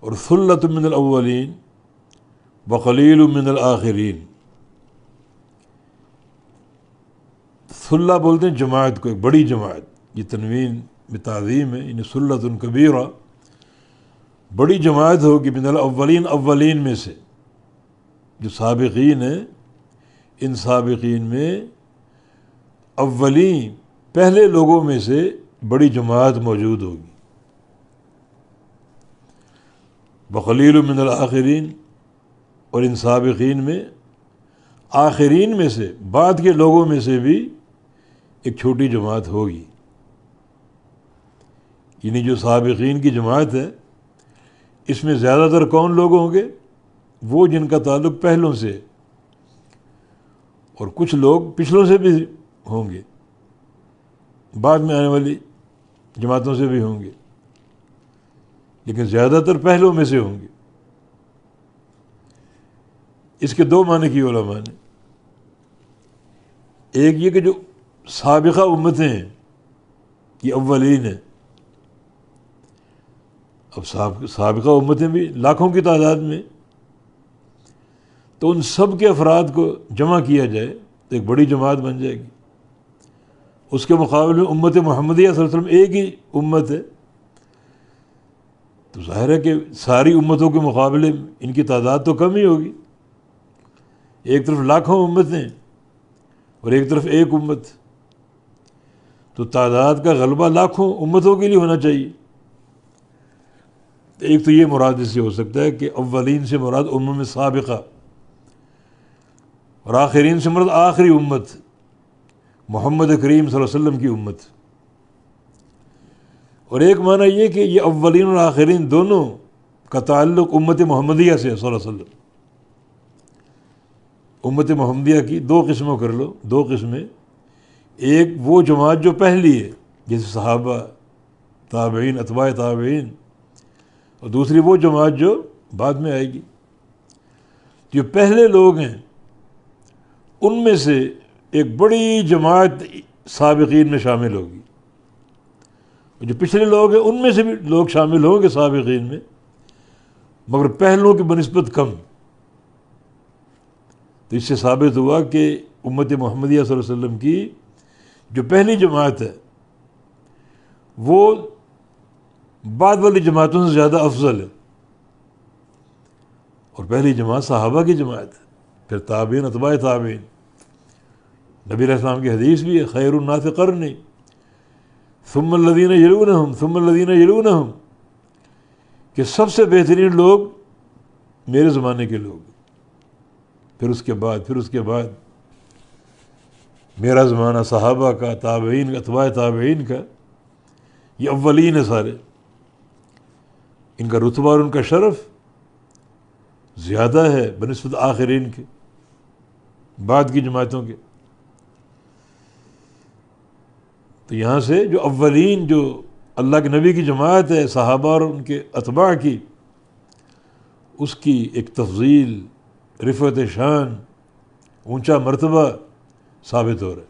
اور ثلۃ من الاولین وقلیل من الآخرین. ثلہ بولتے ہیں جماعت کو، ایک بڑی جماعت. یہ تنوین میں تعظیم ہے، یعنی ثلۃ کبیرہ، بڑی جماعت ہوگی. من الاولین، اولین میں سے، جو سابقین ہیں ان سابقین میں اولین پہلے لوگوں میں سے بڑی جماعت موجود ہوگی. وقلیل من الآخرین، اور ان سابقین میں آخرین میں سے، بعد کے لوگوں میں سے بھی ایک چھوٹی جماعت ہوگی. یعنی جو سابقین کی جماعت ہے اس میں زیادہ تر کون لوگ ہوں گے؟ وہ جن کا تعلق پہلوں سے، اور کچھ لوگ پچھلوں سے بھی ہوں گے، بعد میں آنے والی جماعتوں سے بھی ہوں گے، لیکن زیادہ تر پہلوں میں سے ہوں گے. اس کے دو معنی کی علماء نے. ایک یہ کہ جو سابقہ امتیں ہیں یہ اولین ہیں. اب سابقہ امتیں بھی لاکھوں کی تعداد میں، تو ان سب کے افراد کو جمع کیا جائے تو ایک بڑی جماعت بن جائے گی. اس کے مقابلے میں امت محمدیہ صلی اللہ علیہ وسلم ایک ہی امت ہے، تو ظاہر ہے کہ ساری امتوں کے مقابلے میں ان کی تعداد تو کم ہی ہوگی. ایک طرف لاکھوں امتیں اور ایک طرف ایک امت، تو تعداد کا غلبہ لاکھوں امتوں کے لیے ہونا چاہیے. ایک تو یہ مراد اس سے ہو سکتا ہے کہ اولین سے مراد امم سابقہ، اور آخرین سے مراد آخری امت محمد کریم صلی اللہ علیہ وسلم کی امت. اور ایک معنی یہ کہ یہ اولین اور آخرین دونوں کا تعلق امت محمدیہ سے صلی اللہ علیہ وسلم. امت محمدیہ کی دو قسموں کر لو، دو قسمیں. ایک وہ جماعت جو پہلی ہے جیسے صحابہ، تابعین، اتباع تابعین، اور دوسری وہ جماعت جو بعد میں آئے گی. جو پہلے لوگ ہیں ان میں سے ایک بڑی جماعت سابقین میں شامل ہوگی، اور جو پچھلے لوگ ہیں ان میں سے بھی لوگ شامل ہوں گے سابقین میں، مگر پہلوں کی بنسبت کم. تو اس سے ثابت ہوا کہ امت محمدیہ صلی اللہ علیہ وسلم کی جو پہلی جماعت ہے وہ بعد والی جماعتوں سے زیادہ افضل ہے. اور پہلی جماعت صحابہ کی جماعت ہے، پھر تابعین، اتباع تابعین. نبی علیہ السلام کی حدیث بھی ہے، خیر الناس قرنی ثم الذین یلونہم ثم الذین یلونہم، کہ سب سے بہترین لوگ میرے زمانے کے لوگ، پھر اس کے بعد، پھر اس کے بعد میرا زمانہ صحابہ کا، تابعین، اتباع تابعین کا. یہ اولین ہے سارے. ان کا رتبہ اور ان کا شرف زیادہ ہے بنسبت آخرین کے، بعد کی جماعتوں کے. تو یہاں سے جو اولین، جو اللہ کے نبی کی جماعت ہے صحابہ اور ان کے اتباع کی، اس کی ایک تفضیل، رفعت شان، اونچا مرتبہ ثابت ہو رہا ہے.